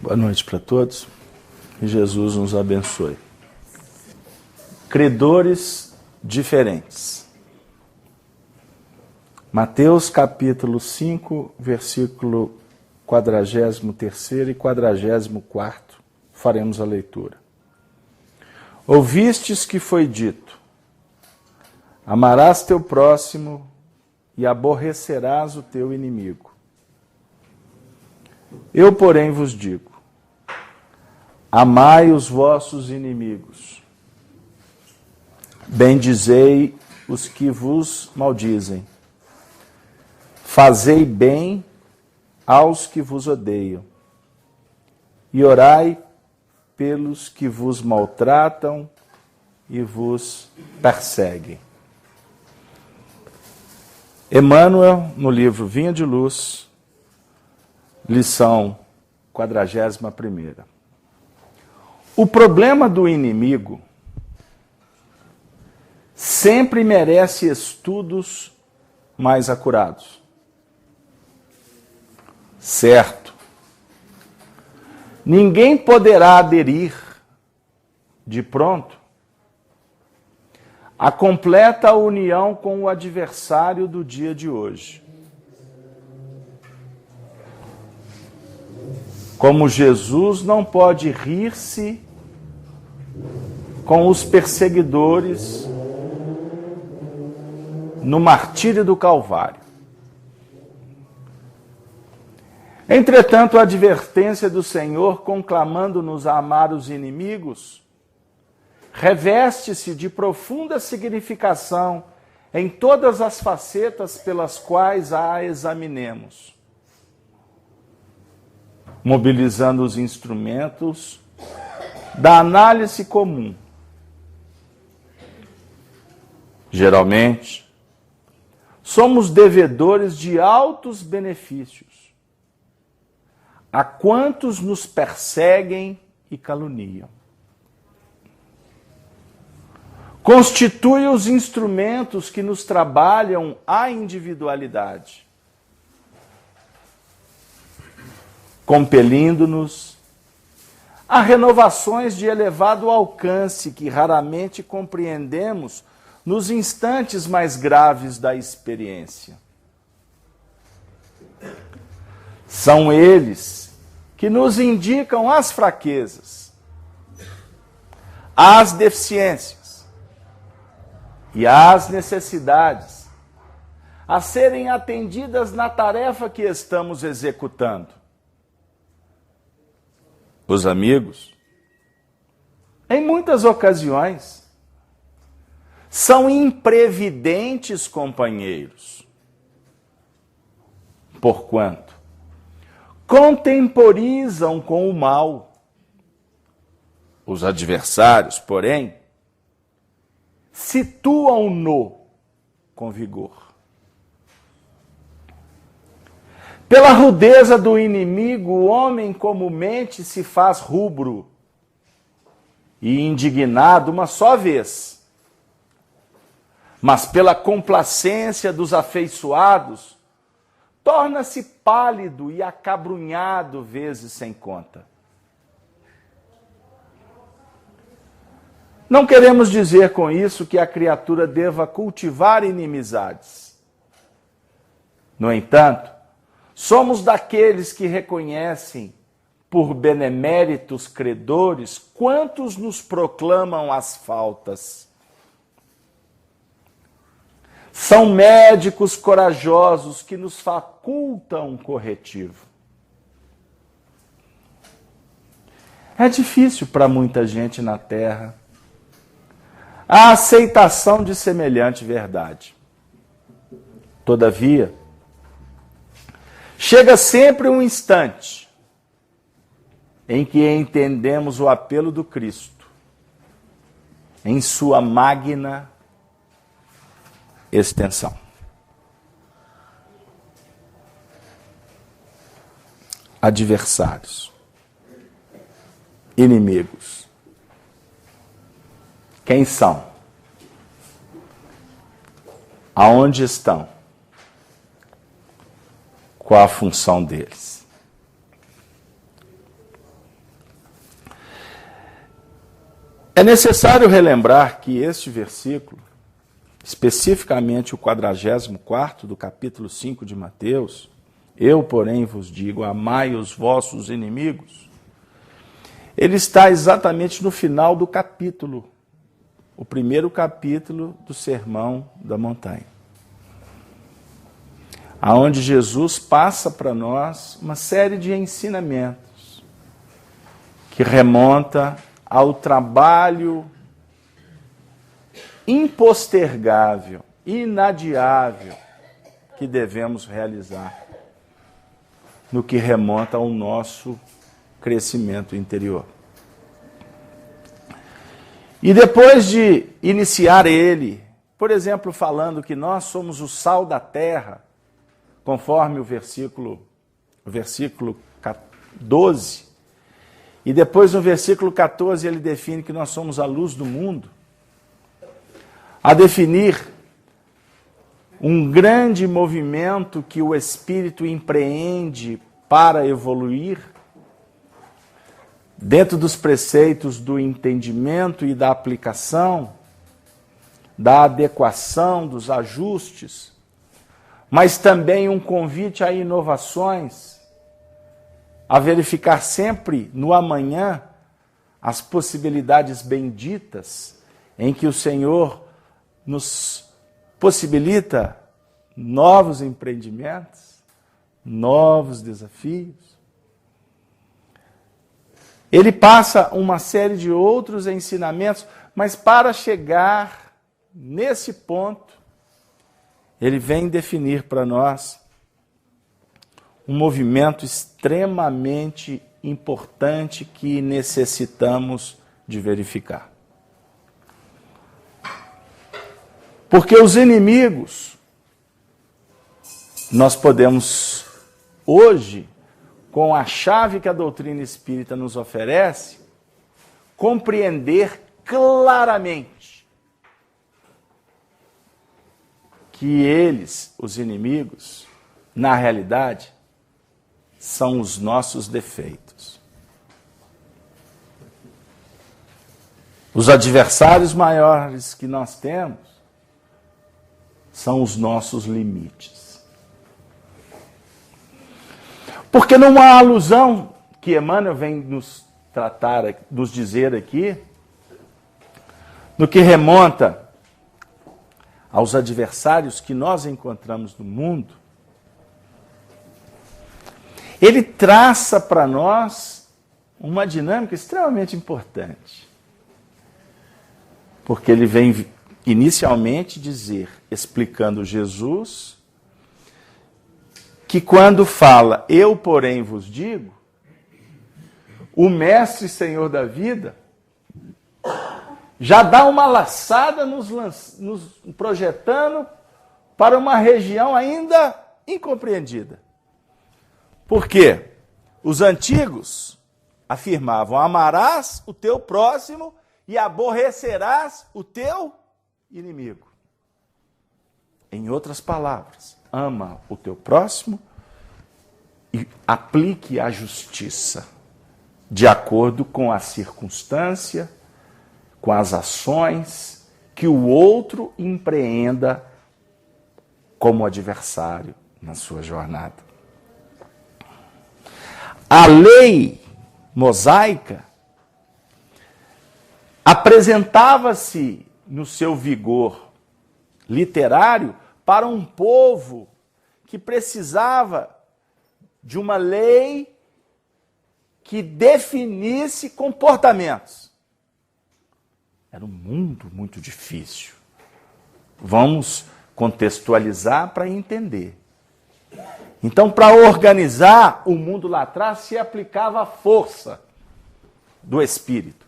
Boa noite para todos. Que Jesus nos abençoe. Credores diferentes. Mateus capítulo 5, versículo 43º e 44º. Faremos a leitura. Ouvistes que foi dito: amarás teu próximo e aborrecerás o teu inimigo. Eu, porém, vos digo: amai os vossos inimigos, bendizei os que vos maldizem, fazei bem aos que vos odeiam, e orai pelos que vos maltratam e vos perseguem. Emmanuel, no livro Vinha de Luz, lição 41ª. O problema do inimigo sempre merece estudos mais acurados. Certo. Ninguém poderá aderir de pronto à completa união com o adversário do dia de hoje. Como Jesus não pode rir-se com os perseguidores no martírio do Calvário. Entretanto, a advertência do Senhor, conclamando-nos a amar os inimigos, reveste-se de profunda significação em todas as facetas pelas quais a examinemos, mobilizando os instrumentos da análise comum. Geralmente, somos devedores de altos benefícios a quantos nos perseguem e caluniam. Constitui os instrumentos que nos trabalham a individualidade, compelindo-nos a renovações de elevado alcance que raramente compreendemos nos instantes mais graves da experiência. São eles que nos indicam as fraquezas, as deficiências e as necessidades a serem atendidas na tarefa que estamos executando. Os amigos, em muitas ocasiões, são imprevidentes companheiros, porquanto contemporizam com o mal. Os adversários, porém, situam-no com vigor. Pela rudeza do inimigo, o homem comumente se faz rubro e indignado uma só vez. Mas pela complacência dos afeiçoados, torna-se pálido e acabrunhado vezes sem conta. Não queremos dizer com isso que a criatura deva cultivar inimizades. No entanto, somos daqueles que reconhecem, por beneméritos credores, quantos nos proclamam as faltas. São médicos corajosos que nos facultam corretivo. É difícil para muita gente na Terra a aceitação de semelhante verdade. Todavia, chega sempre um instante em que entendemos o apelo do Cristo em sua magna extensão. Adversários, inimigos. Quem são? Aonde estão? Qual a função deles? É necessário relembrar que este versículo, especificamente o 44º do capítulo 5 de Mateus, eu, porém, vos digo, amai os vossos inimigos, ele está exatamente no final do capítulo, o primeiro capítulo do Sermão da Montanha, aonde Jesus passa para nós uma série de ensinamentos que remonta ao trabalho impostergável, inadiável que devemos realizar no que remonta ao nosso crescimento interior. E depois de iniciar ele, por exemplo, falando que nós somos o sal da terra, conforme o versículo 12, e depois no versículo 14 ele define que nós somos a luz do mundo, a definir um grande movimento que o Espírito empreende para evoluir, dentro dos preceitos do entendimento e da aplicação, da adequação, dos ajustes, mas também um convite a inovações, a verificar sempre no amanhã as possibilidades benditas em que o Senhor nos possibilita novos empreendimentos, novos desafios. Ele passa uma série de outros ensinamentos, mas para chegar nesse ponto, ele vem definir para nós um movimento extremamente importante que necessitamos de verificar. Porque os inimigos, nós podemos hoje, com a chave que a doutrina espírita nos oferece, compreender claramente que eles, os inimigos, na realidade, são os nossos defeitos. Os adversários maiores que nós temos são os nossos limites. Porque numa alusão que Emmanuel vem nos tratar, nos dizer aqui, no que remonta aos adversários que nós encontramos no mundo, ele traça para nós uma dinâmica extremamente importante. Porque ele vem inicialmente dizer, explicando Jesus, que quando fala, eu porém vos digo, o mestre Senhor da vida já dá uma laçada nos projetando para uma região ainda incompreendida. Por quê? Os antigos afirmavam, amarás o teu próximo e aborrecerás o teu inimigo. Em outras palavras, ama o teu próximo e aplique a justiça de acordo com a circunstância, com as ações que o outro empreenda como adversário na sua jornada. A lei mosaica apresentava-se no seu vigor literário para um povo que precisava de uma lei que definisse comportamentos. Era um mundo muito difícil. Vamos contextualizar para entender. Então, para organizar o mundo lá atrás, se aplicava a força do Espírito.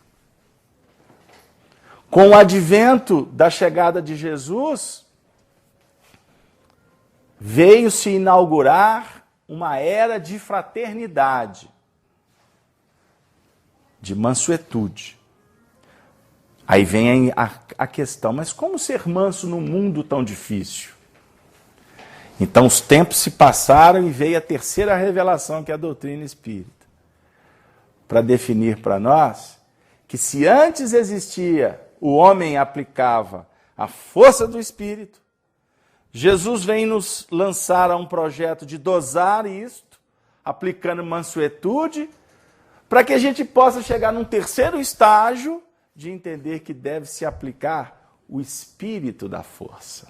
Com o advento da chegada de Jesus, veio-se inaugurar uma era de fraternidade, de mansuetude. Aí vem a questão, mas como ser manso num mundo tão difícil? Então os tempos se passaram e veio a terceira revelação, que é a doutrina espírita, para definir para nós que se antes existia, o homem aplicava a força do Espírito, Jesus vem nos lançar a um projeto de dosar isto, aplicando mansuetude, para que a gente possa chegar num terceiro estágio de entender que deve se aplicar o espírito da força.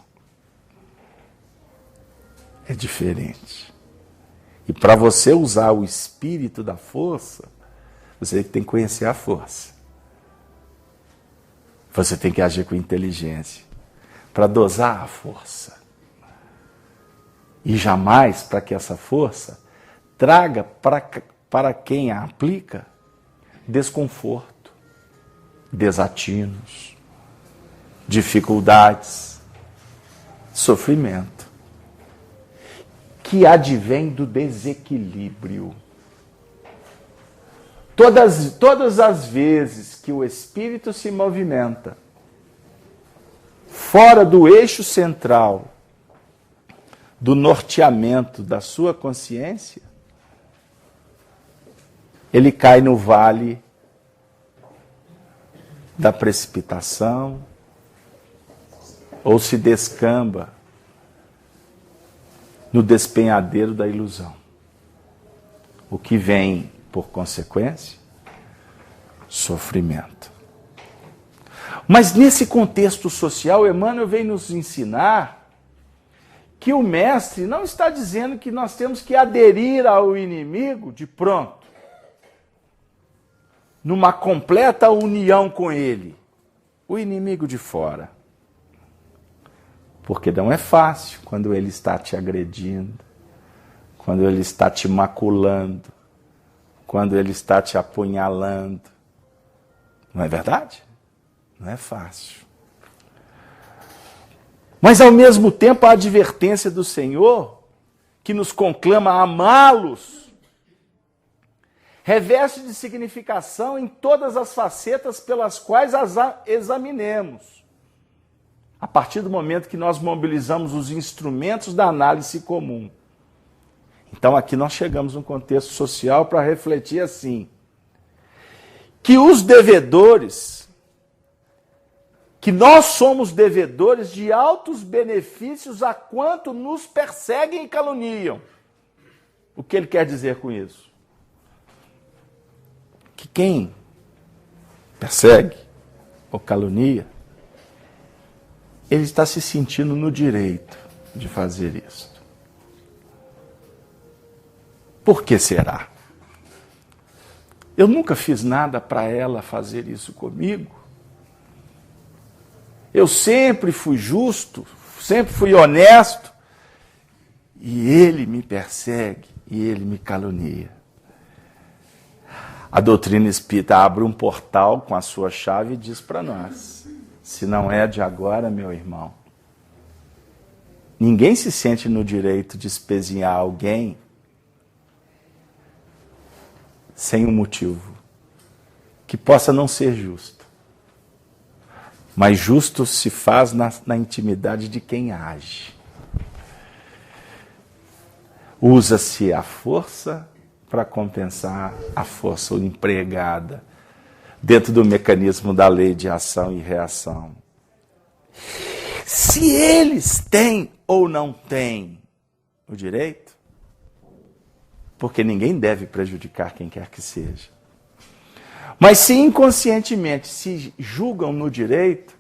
É diferente. E para você usar o espírito da força, você tem que conhecer a força. Você tem que agir com inteligência para dosar a força. E jamais para que essa força traga para quem a aplica desconforto, desatinos, dificuldades, sofrimento, que advém do desequilíbrio. Todas as vezes que o espírito se movimenta fora do eixo central, do norteamento da sua consciência, ele cai no vale da precipitação ou se descamba no despenhadeiro da ilusão. O que vem, por consequência, sofrimento. Mas nesse contexto social, Emmanuel vem nos ensinar que o mestre não está dizendo que nós temos que aderir ao inimigo de pronto, numa completa união com ele, o inimigo de fora. Porque não é fácil quando ele está te agredindo, quando ele está te maculando, quando ele está te apunhalando. Não é verdade? Não é fácil. Mas, ao mesmo tempo, a advertência do Senhor, que nos conclama a amá-los, reveste de significação em todas as facetas pelas quais as examinemos, a partir do momento que nós mobilizamos os instrumentos da análise comum. Então, aqui nós chegamos num contexto social para refletir assim, que os devedores, que nós somos devedores de altos benefícios a quanto nos perseguem e caluniam. O que ele quer dizer com isso? Que quem persegue ou calunia, ele está se sentindo no direito de fazer isso. Por que será? Eu nunca fiz nada para ela fazer isso comigo. Eu sempre fui justo, sempre fui honesto, e ele me persegue, e ele me calunia. A doutrina espírita abre um portal com a sua chave e diz para nós, se não é de agora, meu irmão, ninguém se sente no direito de espezinhar alguém sem um motivo que possa não ser justo. Mas justo se faz na intimidade de quem age. Usa-se a força para compensar a força empregada dentro do mecanismo da lei de ação e reação. Se eles têm ou não têm o direito, porque ninguém deve prejudicar quem quer que seja. Mas se inconscientemente se julgam no direito,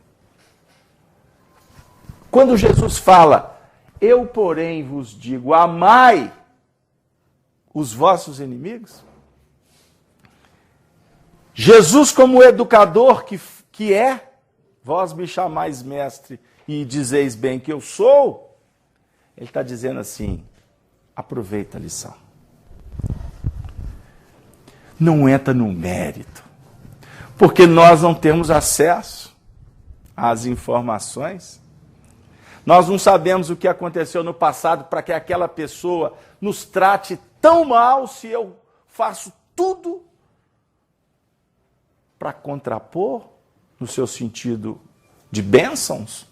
quando Jesus fala, eu porém vos digo, amai os vossos inimigos, Jesus como educador que é, vós me chamais mestre e dizeis bem que eu sou, ele está dizendo assim, aproveita a lição. Não entra no mérito, porque nós não temos acesso às informações, nós não sabemos o que aconteceu no passado para que aquela pessoa nos trate tão mal se eu faço tudo para contrapor, no seu sentido de bênçãos.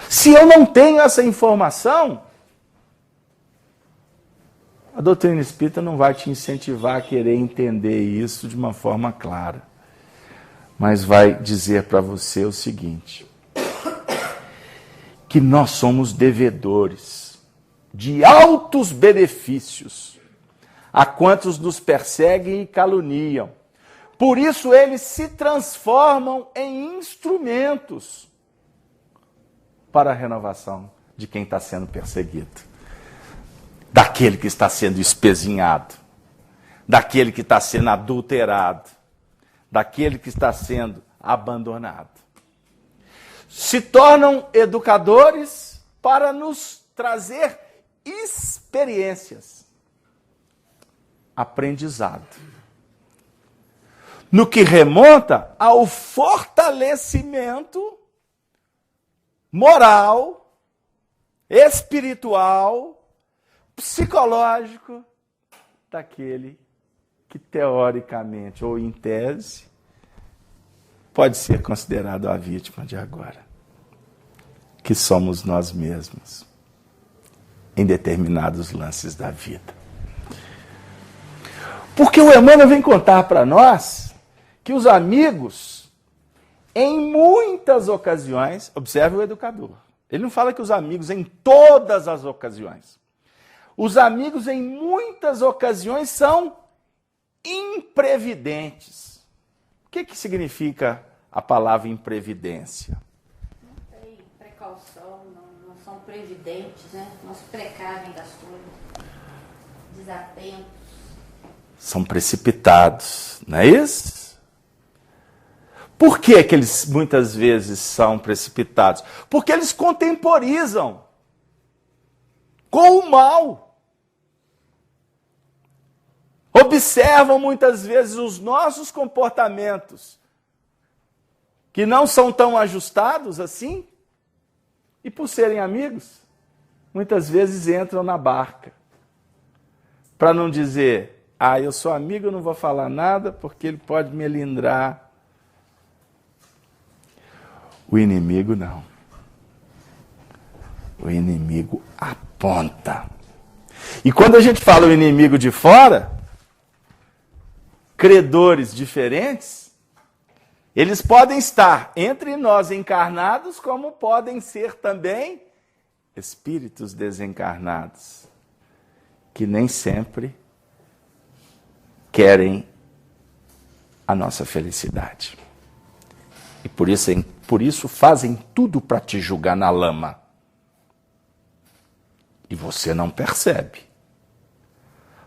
Se eu não tenho essa informação, a doutrina espírita não vai te incentivar a querer entender isso de uma forma clara. mas vai dizer para você o seguinte: que nós somos devedores de altos benefícios a quantos nos perseguem e caluniam. Por isso eles se transformam em instrumentos para a renovação de quem está sendo perseguido, daquele que está sendo espezinhado, daquele que está sendo adulterado, daquele que está sendo abandonado. Se tornam educadores para nos trazer experiências, aprendizado, no que remonta ao fortalecimento moral, espiritual, psicológico daquele que teoricamente ou em tese pode ser considerado a vítima de agora, que somos nós mesmos em determinados lances da vida. Porque o Emmanuel vem contar para nós que os amigos, em muitas ocasiões, observe o educador, ele não fala que os amigos em todas as ocasiões, os amigos em muitas ocasiões são imprevidentes. O que significa a palavra imprevidência? Não tem precaução, não são previdentes, né? Não se precavem das coisas, desatentos. São precipitados, não é isso? Por que eles muitas vezes são precipitados? Porque eles contemporizam com o mal. Observam muitas vezes os nossos comportamentos, que não são tão ajustados assim, e por serem amigos, muitas vezes entram na barca. Para não dizer, eu sou amigo, eu não vou falar nada, porque ele pode me melindrar. O inimigo não. O inimigo aponta. E quando a gente fala o inimigo de fora, credores diferentes, eles podem estar entre nós encarnados, como podem ser também espíritos desencarnados, que nem sempre querem a nossa felicidade. E por isso fazem tudo para te julgar na lama. E você não percebe.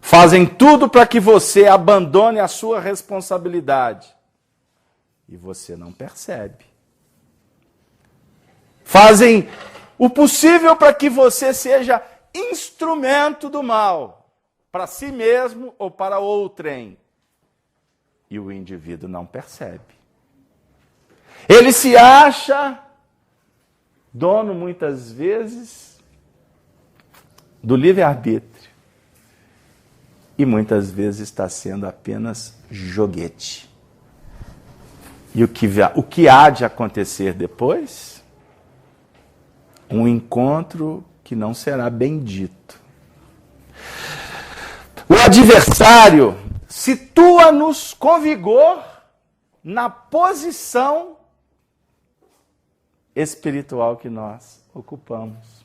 Fazem tudo para que você abandone a sua responsabilidade. E você não percebe. Fazem o possível para que você seja instrumento do mal, para si mesmo ou para outrem. E o indivíduo não percebe. Ele se acha dono, muitas vezes, do livre-arbítrio. E muitas vezes está sendo apenas joguete. E o que há de acontecer depois? Um encontro que não será bendito. O adversário situa-nos com vigor na posição espiritual que nós ocupamos.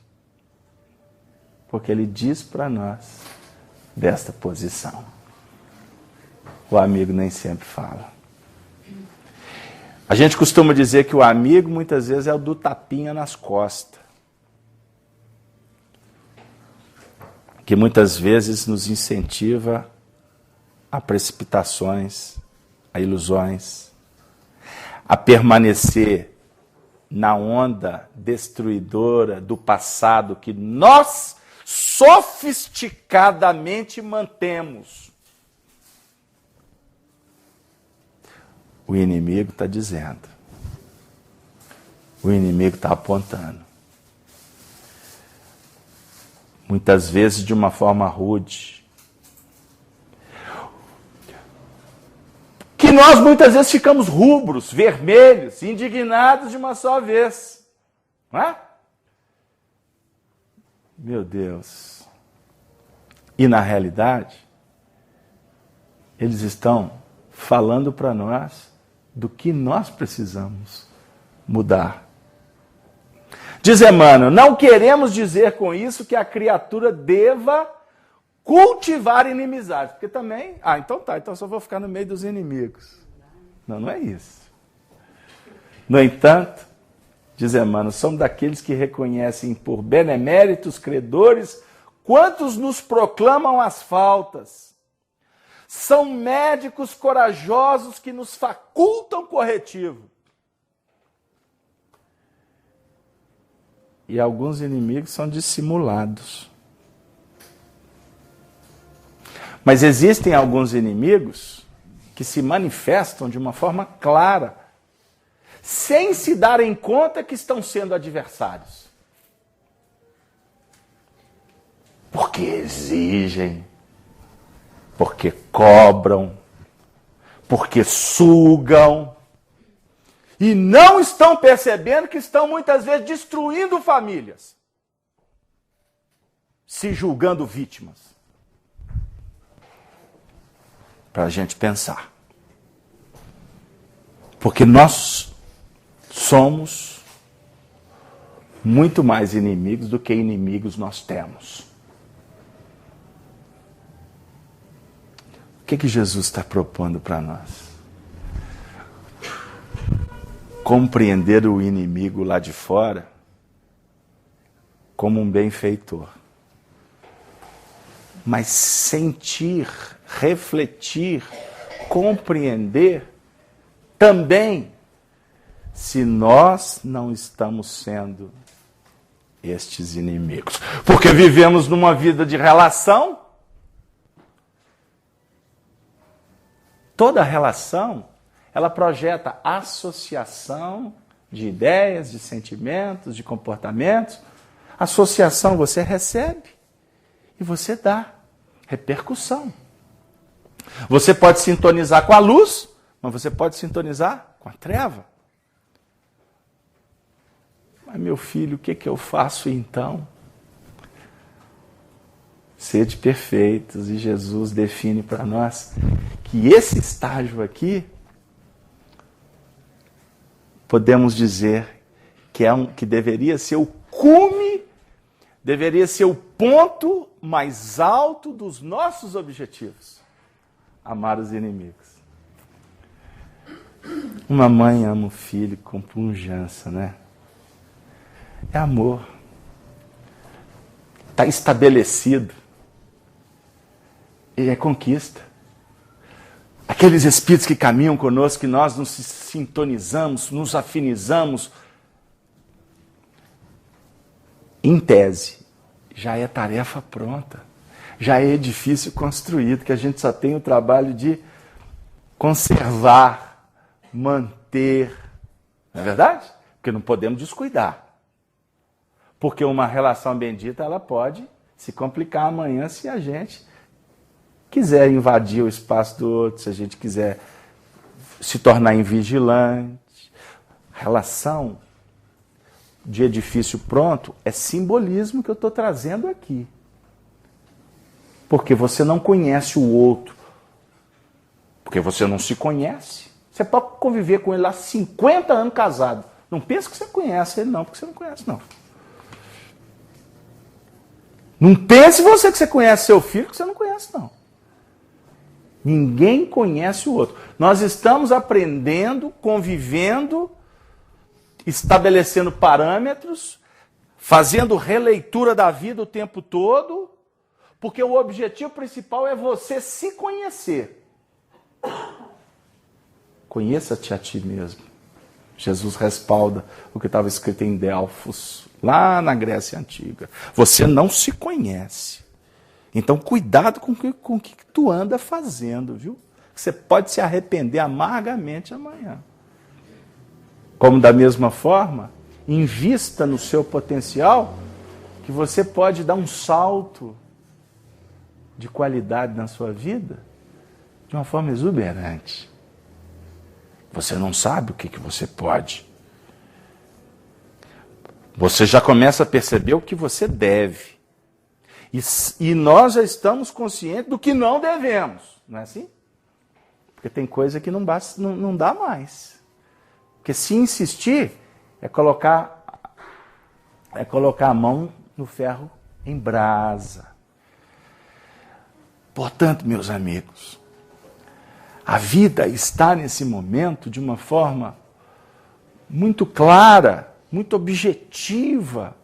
Porque ele diz para nós desta posição. O amigo nem sempre fala. A gente costuma dizer que o amigo muitas vezes é o do tapinha nas costas. Que muitas vezes nos incentiva a precipitações, a ilusões, a permanecer na onda destruidora do passado que nós sofisticadamente mantemos. O inimigo está dizendo. O inimigo está apontando. Muitas vezes de uma forma rude. Que nós muitas vezes ficamos rubros, vermelhos, indignados de uma só vez. Não é? Meu Deus. E na realidade, eles estão falando para nós do que nós precisamos mudar. Diz Emmanuel, não queremos dizer com isso que a criatura deva cultivar inimizade. Porque também, então eu só vou ficar no meio dos inimigos. Não, não é isso. No entanto, diz Emmanuel, somos daqueles que reconhecem por beneméritos credores quantos nos proclamam as faltas. São médicos corajosos que nos facultam corretivo. E alguns inimigos são dissimulados. Mas existem alguns inimigos que se manifestam de uma forma clara, sem se darem conta que estão sendo adversários. Porque exigem, porque cobram, porque sugam, e não estão percebendo que estão muitas vezes destruindo famílias, se julgando vítimas. Para a gente pensar. Porque nós somos muito mais inimigos do que inimigos nós temos. O que Jesus está propondo para nós? Compreender o inimigo lá de fora como um benfeitor. Mas sentir, refletir, compreender também se nós não estamos sendo estes inimigos. Porque vivemos numa vida de relação. Toda relação, ela projeta associação de ideias, de sentimentos, de comportamentos. Associação você recebe e você dá repercussão. Você pode sintonizar com a luz, mas você pode sintonizar com a treva. Mas meu filho, o que eu faço então? Sede perfeitos, e Jesus define para nós que esse estágio aqui, podemos dizer que deveria ser o cume, deveria ser o ponto mais alto dos nossos objetivos. Amar os inimigos. Uma mãe ama o filho com pujança, né? É amor. Está estabelecido. E é conquista. Aqueles espíritos que caminham conosco, que nós nos sintonizamos, nos afinizamos, em tese, já é tarefa pronta. Já é edifício construído, que a gente só tem o trabalho de conservar, manter. Não é verdade? Porque não podemos descuidar. Porque uma relação bendita, ela pode se complicar amanhã se a gente quiser invadir o espaço do outro, se a gente quiser se tornar invigilante. Relação de edifício pronto é simbolismo que eu estou trazendo aqui. Porque você não conhece o outro. Porque você não se conhece. Você pode conviver com ele há 50 anos casado. Não pensa que você conhece ele não, porque você não conhece não. Não pense você que você conhece seu filho, que você não conhece não. Ninguém conhece o outro. Nós estamos aprendendo, convivendo, estabelecendo parâmetros, fazendo releitura da vida o tempo todo, porque o objetivo principal é você se conhecer. Conheça-te a ti mesmo. Jesus respalda o que estava escrito em Delfos, lá na Grécia Antiga. Você não se conhece. Então, cuidado com o que tu anda fazendo, viu? Você pode se arrepender amargamente amanhã. Como da mesma forma, invista no seu potencial, que você pode dar um salto de qualidade na sua vida de uma forma exuberante. Você não sabe o que você pode. Você já começa a perceber o que você deve. E nós já estamos conscientes do que não devemos. Não é assim? Porque tem coisa que não basta, não dá mais. Porque se insistir, é colocar a mão no ferro em brasa. Portanto, meus amigos, a vida está nesse momento de uma forma muito clara, muito objetiva,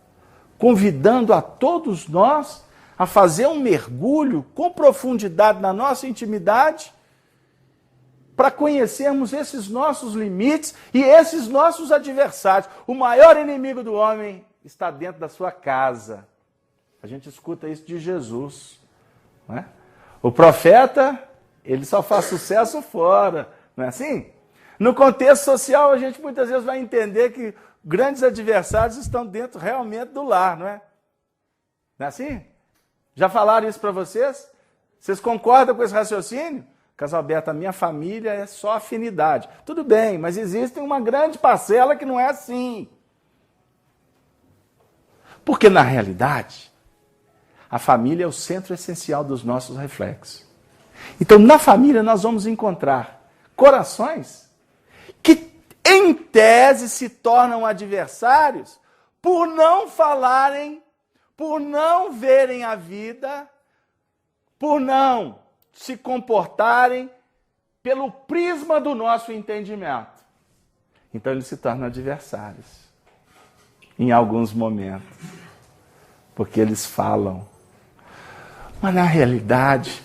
convidando a todos nós a fazer um mergulho com profundidade na nossa intimidade, para conhecermos esses nossos limites e esses nossos adversários. O maior inimigo do homem está dentro da sua casa. A gente escuta isso de Jesus, não é? O profeta, ele só faz sucesso fora, não é assim? No contexto social, a gente muitas vezes vai entender que grandes adversários estão dentro realmente do lar, não é? Não é assim? Já falaram isso para vocês? Vocês concordam com esse raciocínio? Casalberto, a minha família é só afinidade. Tudo bem, mas existe uma grande parcela que não é assim. Porque, na realidade, a família é o centro essencial dos nossos reflexos. Então, na família, nós vamos encontrar corações que, em tese, se tornam adversários por não falarem, por não verem a vida, por não se comportarem pelo prisma do nosso entendimento. Então, eles se tornam adversários em alguns momentos, porque eles falam. Mas na realidade,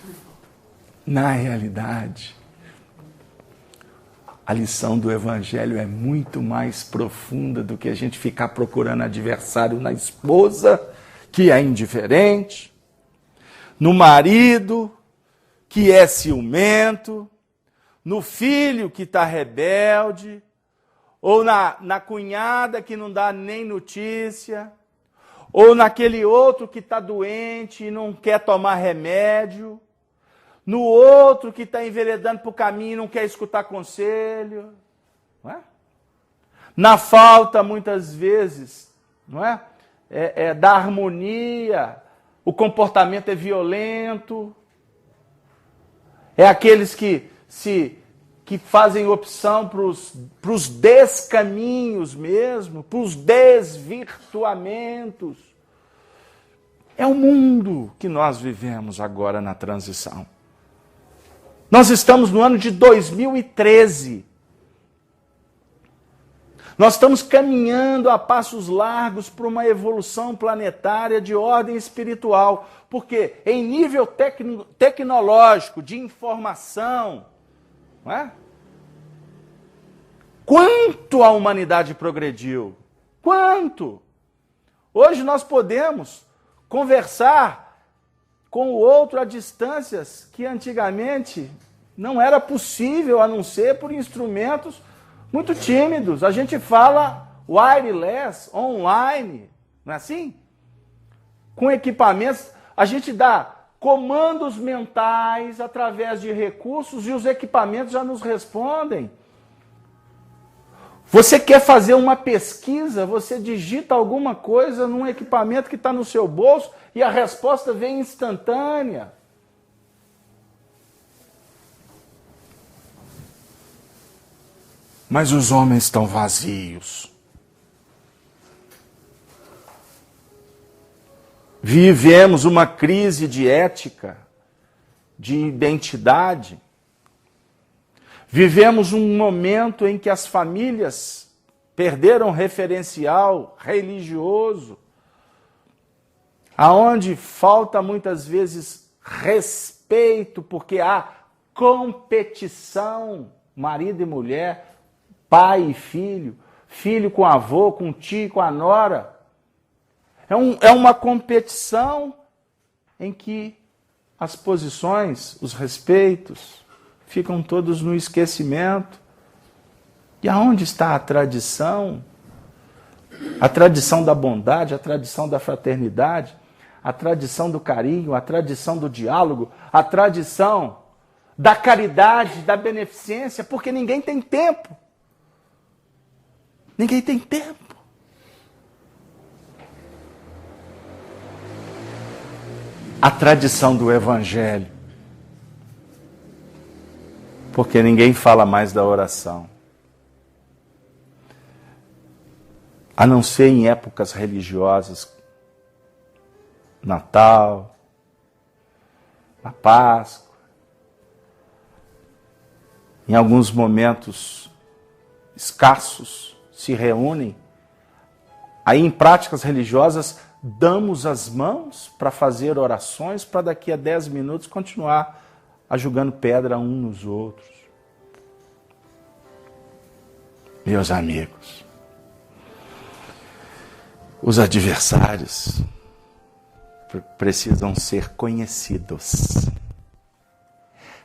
a lição do Evangelho é muito mais profunda do que a gente ficar procurando adversário na esposa, que é indiferente, no marido, que é ciumento, no filho que está rebelde, ou na cunhada que não dá nem notícia, ou naquele outro que está doente e não quer tomar remédio, no outro que está enveredando para o caminho e não quer escutar conselho, não é? Na falta, muitas vezes, não é? Da harmonia, o comportamento é violento, é aqueles que fazem opção para os descaminhos mesmo, para os desvirtuamentos. É o mundo que nós vivemos agora na transição. Nós estamos no ano de 2013. Nós estamos caminhando a passos largos para uma evolução planetária de ordem espiritual. Porque em nível tecnológico, de informação, não é? Quanto a humanidade progrediu? Quanto? Hoje nós podemos conversar com o outro a distâncias que antigamente não era possível, a não ser por instrumentos muito tímidos. A gente fala wireless, online, não é assim? Com equipamentos, a gente dá comandos mentais através de recursos e os equipamentos já nos respondem. Você quer fazer uma pesquisa, você digita alguma coisa num equipamento que está no seu bolso e a resposta vem instantânea. Mas os homens estão vazios. Vivemos uma crise de ética, de identidade. Vivemos um momento em que as famílias perderam referencial religioso, aonde falta muitas vezes respeito, porque há competição, marido e mulher, pai e filho, filho com avô, com tio, com a nora. É uma competição em que as posições, os respeitos, ficam todos no esquecimento. E aonde está a tradição? A tradição da bondade, a tradição da fraternidade, a tradição do carinho, a tradição do diálogo, a tradição da caridade, da beneficência, porque ninguém tem tempo. Ninguém tem tempo. A tradição do Evangelho. Porque ninguém fala mais da oração. A não ser em épocas religiosas, Natal, na Páscoa, em alguns momentos escassos se reúnem. Aí em práticas religiosas damos as mãos para fazer orações para daqui a 10 minutos continuar jogando pedra um nos outros. Meus amigos, os adversários precisam ser conhecidos,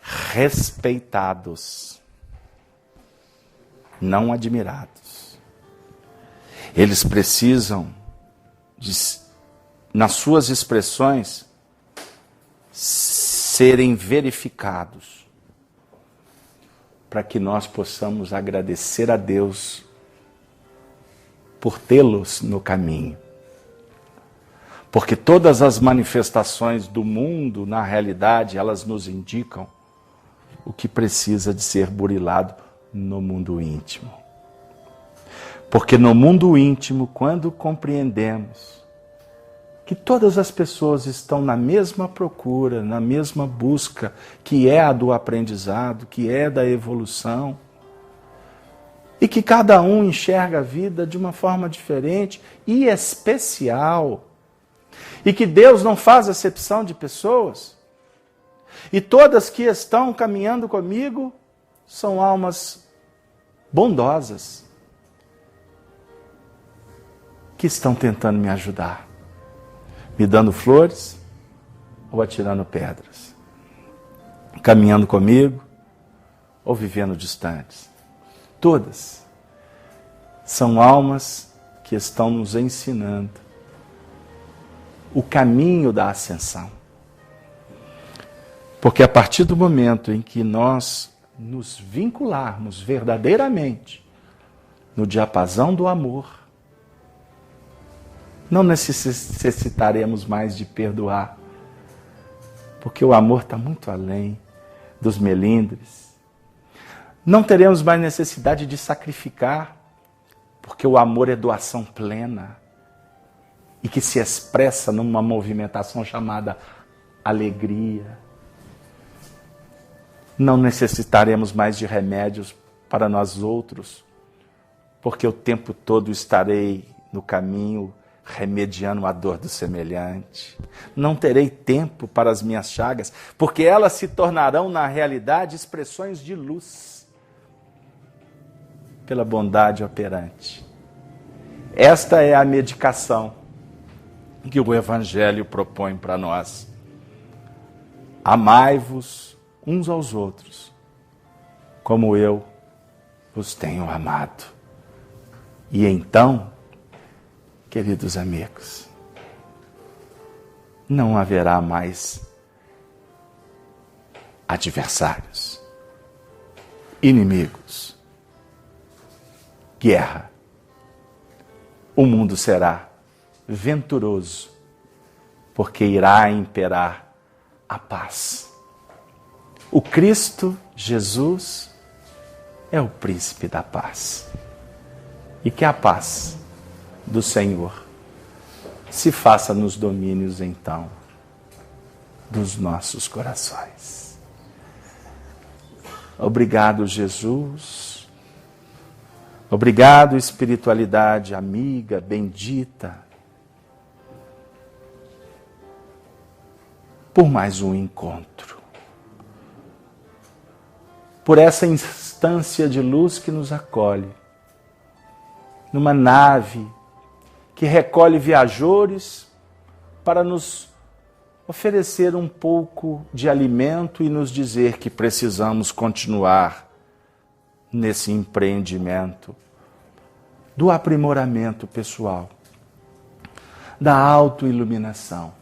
respeitados, não admirados. Eles precisam, nas suas expressões, serem verificados, para que nós possamos agradecer a Deus por tê-los no caminho. Porque todas as manifestações do mundo, na realidade, elas nos indicam o que precisa de ser burilado no mundo íntimo. Porque no mundo íntimo, quando compreendemos que todas as pessoas estão na mesma procura, na mesma busca, que é a do aprendizado, que é da evolução, e que cada um enxerga a vida de uma forma diferente e especial, e que Deus não faz acepção de pessoas, e todas que estão caminhando comigo são almas bondosas, que estão tentando me ajudar, me dando flores ou atirando pedras, caminhando comigo ou vivendo distantes. Todas são almas que estão nos ensinando o caminho da ascensão. Porque a partir do momento em que nós nos vincularmos verdadeiramente no diapasão do amor, não necessitaremos mais de perdoar, porque o amor está muito além dos melindres. Não teremos mais necessidade de sacrificar, porque o amor é doação plena e que se expressa numa movimentação chamada alegria. Não necessitaremos mais de remédios para nós outros, porque o tempo todo estarei no caminho remediando a dor do semelhante. Não terei tempo para as minhas chagas, porque elas se tornarão, na realidade, expressões de luz, pela bondade operante. Esta é a medicação que o Evangelho propõe para nós. Amai-vos uns aos outros, como eu os tenho amado. E então, queridos amigos, não haverá mais adversários, inimigos, guerra. O mundo será venturoso, porque irá imperar a paz. O Cristo Jesus é o príncipe da paz. E que a paz do Senhor se faça nos domínios, então, dos nossos corações. Obrigado, Jesus. Obrigado, espiritualidade amiga, bendita, por mais um encontro, por essa instância de luz que nos acolhe, numa nave que recolhe viajores para nos oferecer um pouco de alimento e nos dizer que precisamos continuar nesse empreendimento do aprimoramento pessoal, da autoiluminação.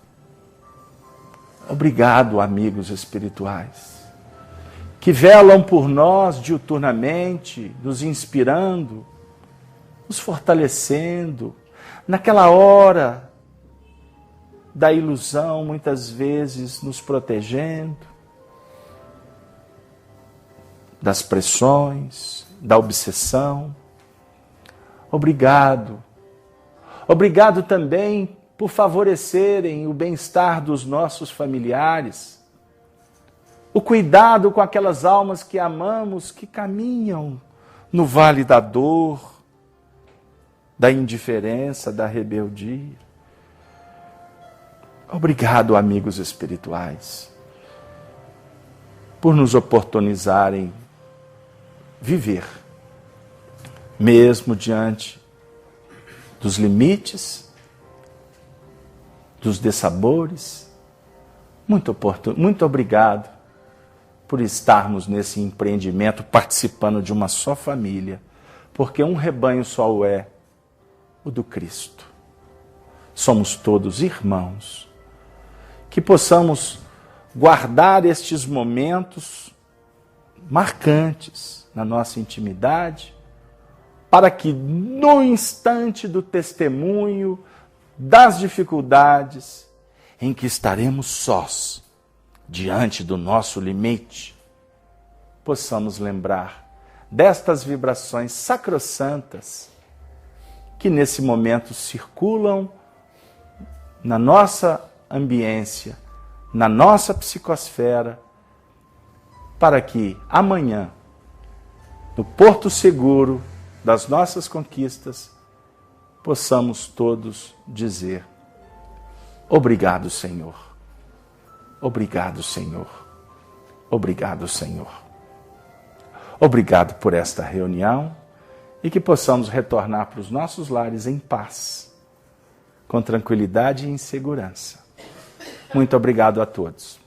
Obrigado, amigos espirituais, que velam por nós diuturnamente, nos inspirando, nos fortalecendo, naquela hora da ilusão, muitas vezes nos protegendo. das pressões, da obsessão. Obrigado. Obrigado também por favorecerem o bem-estar dos nossos familiares, o cuidado com aquelas almas que amamos, que caminham no vale da dor, da indiferença, da rebeldia. Obrigado, amigos espirituais, por nos oportunizarem viver, mesmo diante dos limites, dos dessabores. Muito obrigado por estarmos nesse empreendimento, participando de uma só família, porque um rebanho só é o do Cristo. Somos todos irmãos. Que possamos guardar estes momentos marcantes na nossa intimidade, para que no instante do testemunho, das dificuldades, em que estaremos sós, diante do nosso limite, possamos lembrar destas vibrações sacrossantas que nesse momento circulam na nossa ambiência, na nossa psicosfera, para que amanhã, no porto seguro das nossas conquistas, possamos todos dizer: obrigado, Senhor. Obrigado, Senhor. Obrigado, Senhor. Obrigado por esta reunião e que possamos retornar para os nossos lares em paz, com tranquilidade e em segurança. Muito obrigado a todos.